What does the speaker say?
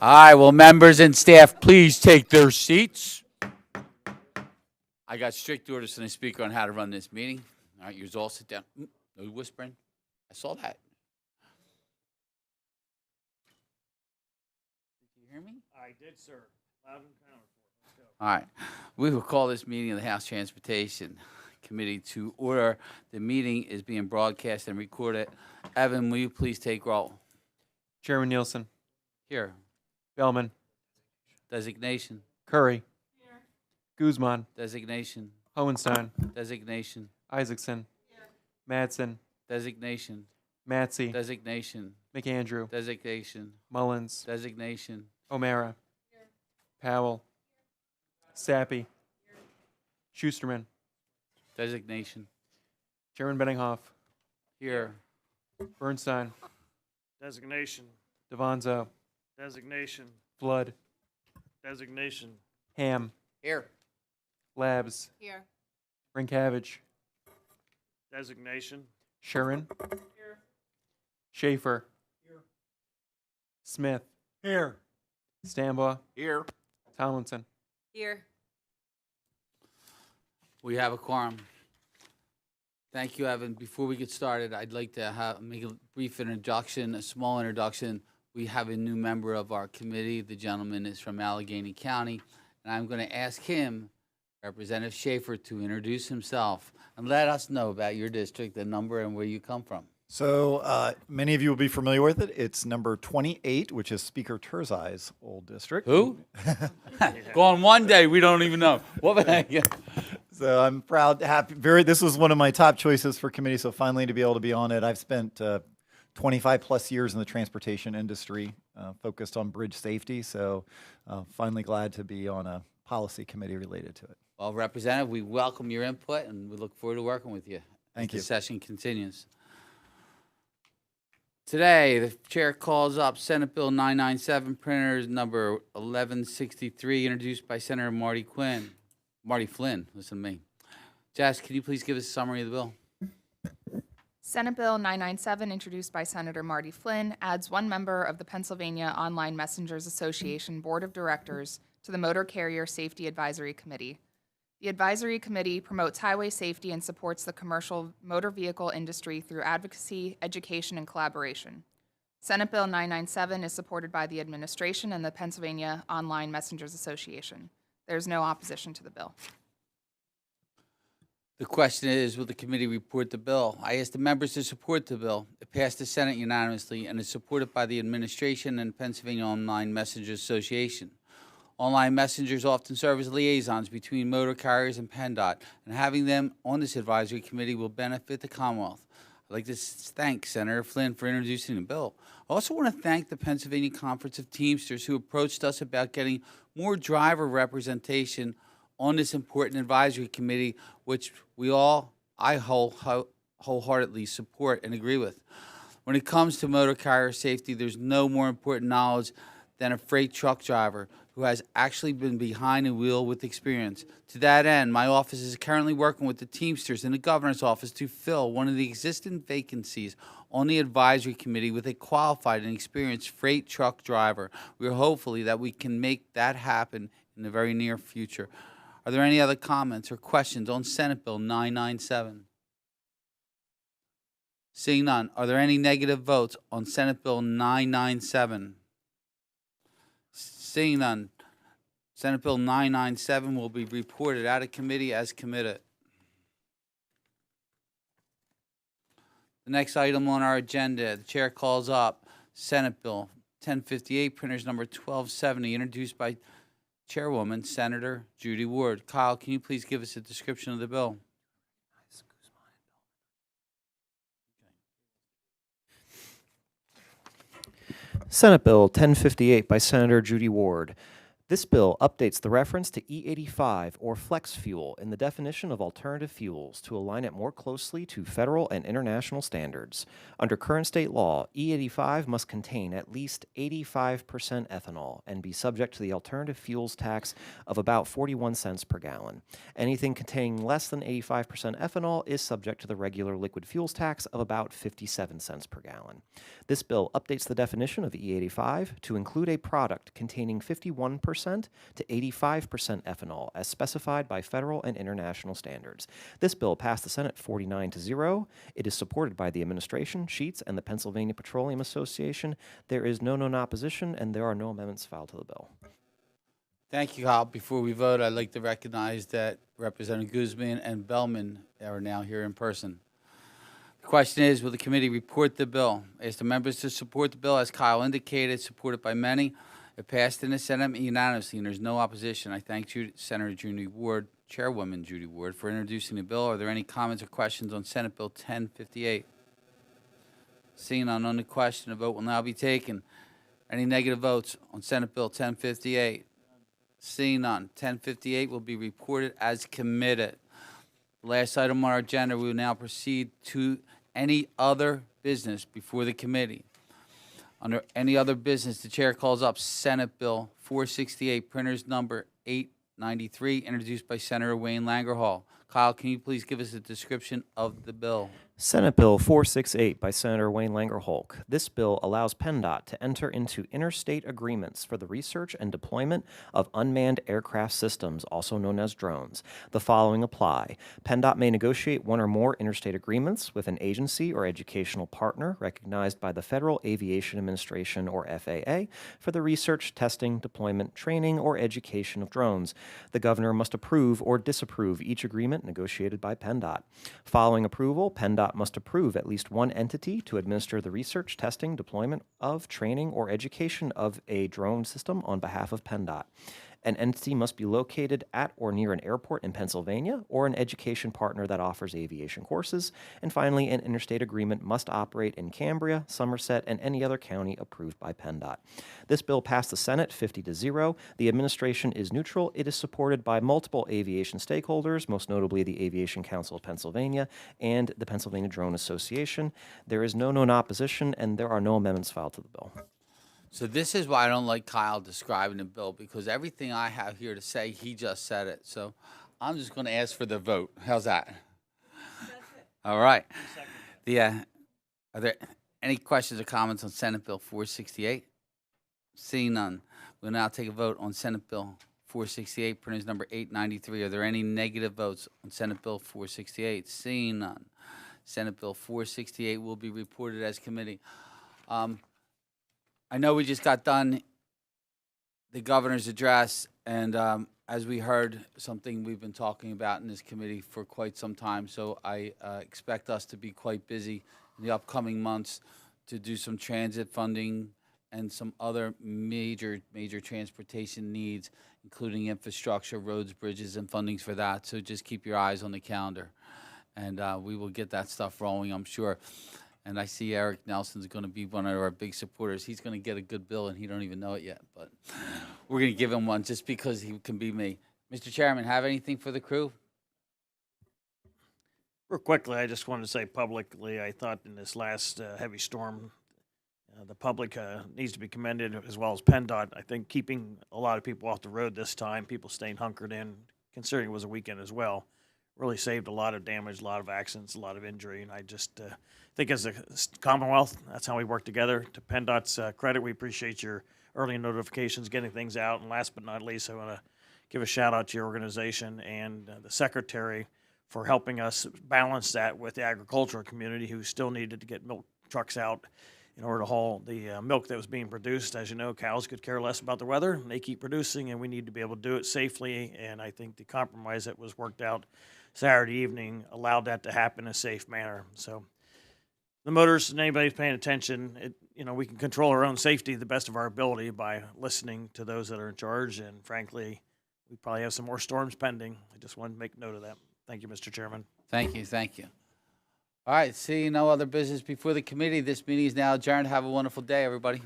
All right, will members and staff please take their seats? I got strict orders from the speaker on how to run this meeting. All right, yours all sit down. No whispering. I saw that. Did you hear me? I did, sir. Loud and powerful. Let's go. All right. We will call this meeting of the House Transportation Committee to order. The meeting is being broadcast and recorded. Evan, will you please take roll? Chairman Nielsen, Here. Bellman, Designation. Curry, Guzman, Designation. Hohenstein, Designation. Isaacson, Madsen, Designation. Matsey, Designation. McAndrew, Designation. Mullins, Designation. O'Mara, Powell, Sappy, Schusterman, Designation. Chairman Benninghoff, Here. Bernstein, Designation. Devanzo, Designation. Flood, Designation. Ham, Here. Labs, Here. Rinkavage, Designation. Sherrin, Schaefer, Smith, Here. Stambaugh, Here. Tomlinson. Here. We have a quorum. Thank you, Evan. Before we get started, I'd like to make a brief introduction, a small introduction. We have a new member of our committee. The gentleman is from Allegheny County, and I'm going to ask him, Representative Schaefer, to introduce himself and let us know about your district, the number, and where you come from. So many of you will be familiar with it. It's number 28, which is Speaker Turzai's old district. Who? Gone one day, we don't even know. What? So I'm proud, happy. This was one of my top choices for committee. So finally to be able to be on it, I've spent 25 plus years in the transportation industry, focused on bridge safety. So finally glad to be on a policy committee related to it. Well, Representative, we welcome your input, and we look forward to working with you. Thank as you. The session continues. Today, the chair calls up Senate Bill 997, printers number 1163, introduced by Senator Marty Flynn, listen to me. Jess, can you please give us a summary of the bill? Senate Bill 997, introduced by Senator Marty Flynn, adds one member of the Pennsylvania Online Messengers Association Board of Directors to the Motor Carrier Safety Advisory Committee. The advisory committee promotes highway safety and supports the commercial motor vehicle industry through advocacy, education, and collaboration. Senate Bill 997 is supported by the administration and the Pennsylvania Online Messengers Association. There is no opposition to the bill. The question is, will the committee report the bill? I asked the members to support the bill. It passed the Senate unanimously and is supported by the administration and Pennsylvania Online Messengers Association. Online messengers often serve as liaisons between motor carriers and PennDOT, and having them on this advisory committee will benefit the Commonwealth. I'd like to thank Senator Flynn for introducing the bill. I also want to thank the Pennsylvania Conference of Teamsters who approached us about getting more driver representation on this important advisory committee, which I wholeheartedly support and agree with. When it comes to motor carrier safety, there's no more important knowledge than a freight truck driver who has actually been behind the wheel with experience. To that end, my office is currently working with the Teamsters in the governor's office to fill one of the existing vacancies on the advisory committee with a qualified and experienced freight truck driver. We are hopefully that we can make that happen in the very near future. Are there any other comments or questions on Senate Bill 997? Seeing none, are there any negative votes on Senate Bill 997? Seeing none, Senate Bill 997 will be reported out of committee as committed. The next item on our agenda, the chair calls up Senate Bill 1058, printers number 1270, introduced by Chairwoman Senator Judy Ward. Kyle, can you please give us a description of the bill? Senate Bill 1058 by Senator Judy Ward. This bill updates the reference to E85 or flex fuel in the definition of alternative fuels to align it more closely to federal and international standards. Under current state law, E85 must contain at least 85% ethanol and be subject to the alternative fuels tax of about 41 cents per gallon. Anything containing less than 85% ethanol is subject to the regular liquid fuels tax of about 57 cents per gallon. This bill updates the definition of E85 to include a product containing 51% to 85% ethanol as specified by federal and international standards. This bill passed the Senate 49-0. It is supported by the administration, Sheets, and the Pennsylvania Petroleum Association. There is no known opposition, and there are no amendments filed to the bill. Thank you, Kyle. Before we vote, I'd like to recognize that Representative Guzman and Bellman are now here in person. The question is, will the committee report the bill? I ask the members to support the bill, as Kyle indicated, supported by many. It passed in the Senate unanimously, and there's no opposition. I thank Senator Judy Ward, Chairwoman Judy Ward, for introducing the bill. Are there any comments or questions on Senate Bill 1058? Seeing none on the question, a vote will now be taken. Any negative votes on Senate Bill 1058? Seeing none, 1058 will be reported as committed. Last item on our agenda, we will now proceed to any other business before the committee. Under any other business, the chair calls up Senate Bill 468, printers number 893, introduced by Senator Wayne Langerhall. Kyle, can you please give us a description of the bill? Senate Bill 468 by Senator Wayne Langerholk. This bill allows PennDOT to enter into interstate agreements for the research and deployment of unmanned aircraft systems, also known as drones. The following apply. PennDOT may negotiate one or more interstate agreements with an agency or educational partner recognized by the Federal Aviation Administration, or FAA, for the research, testing, deployment, training, or education of drones. The governor must approve or disapprove each agreement negotiated by PennDOT. Following approval, PennDOT must approve at least one entity to administer the research, testing, deployment of, training, or education of a drone system on behalf of PennDOT. An entity must be located at or near an airport in Pennsylvania or an education partner that offers aviation courses. And finally, an interstate agreement must operate in Cambria, Somerset, and any other county approved by PennDOT. This bill passed the Senate 50-0. The administration is neutral. It is supported by multiple aviation stakeholders, most notably the Aviation Council of Pennsylvania and the Pennsylvania Drone Association. There is no known opposition, and there are no amendments filed to the bill. So this is why I don't like Kyle describing the bill, because everything I have here to say, he just said it. So I'm just going to ask for the vote. How's that? All right. Are there any questions or comments on Senate Bill 468? Seeing none, we'll now take a vote on Senate Bill 468, printers number 893. Are there any negative votes on Senate Bill 468? Seeing none, Senate Bill 468 will be reported as committee. I know we just got done the governor's address, and as we heard, something we've been talking about in this committee for quite some time, so I expect us to be quite busy in the upcoming months to do some transit funding and some other major transportation needs, including infrastructure, roads, bridges, and fundings for that. So just keep your eyes on the calendar, and we will get that stuff rolling, I'm sure. And I see Eric Nelson's going to be one of our big supporters. He's going to get a good bill, and he don't even know it yet. But we're going to give him one just because he can be me. Mr. Chairman, have anything for the crew? Real quickly, I just wanted to say publicly, I thought in this last heavy storm, the public needs to be commended, as well as PennDOT. I think keeping a lot of people off the road this time, people staying hunkered in, considering it was a weekend as well, really saved a lot of damage, a lot of accidents, a lot of injury. And I just think as a Commonwealth, that's how we work together. To PennDOT's credit, we appreciate your early notifications, getting things out. And last but not least, I want to give a shout out to your organization and the secretary for helping us balance that with the agricultural community, who still needed to get milk trucks out in order to haul the milk that was being produced. As you know, cows could care less about the weather. They keep producing, and we need to be able to do it safely. And I think the compromise that was worked out Saturday evening allowed that to happen in a safe manner. So the motorists and anybody who's paying attention, we can control our own safety to the best of our ability by listening to those that are in charge. And frankly, we probably have some more storms pending. I just wanted to make note of that. Thank you, Mr. Chairman. Thank you. All right, seeing no other business before the committee, this meeting is now adjourned. Have a wonderful day, everybody.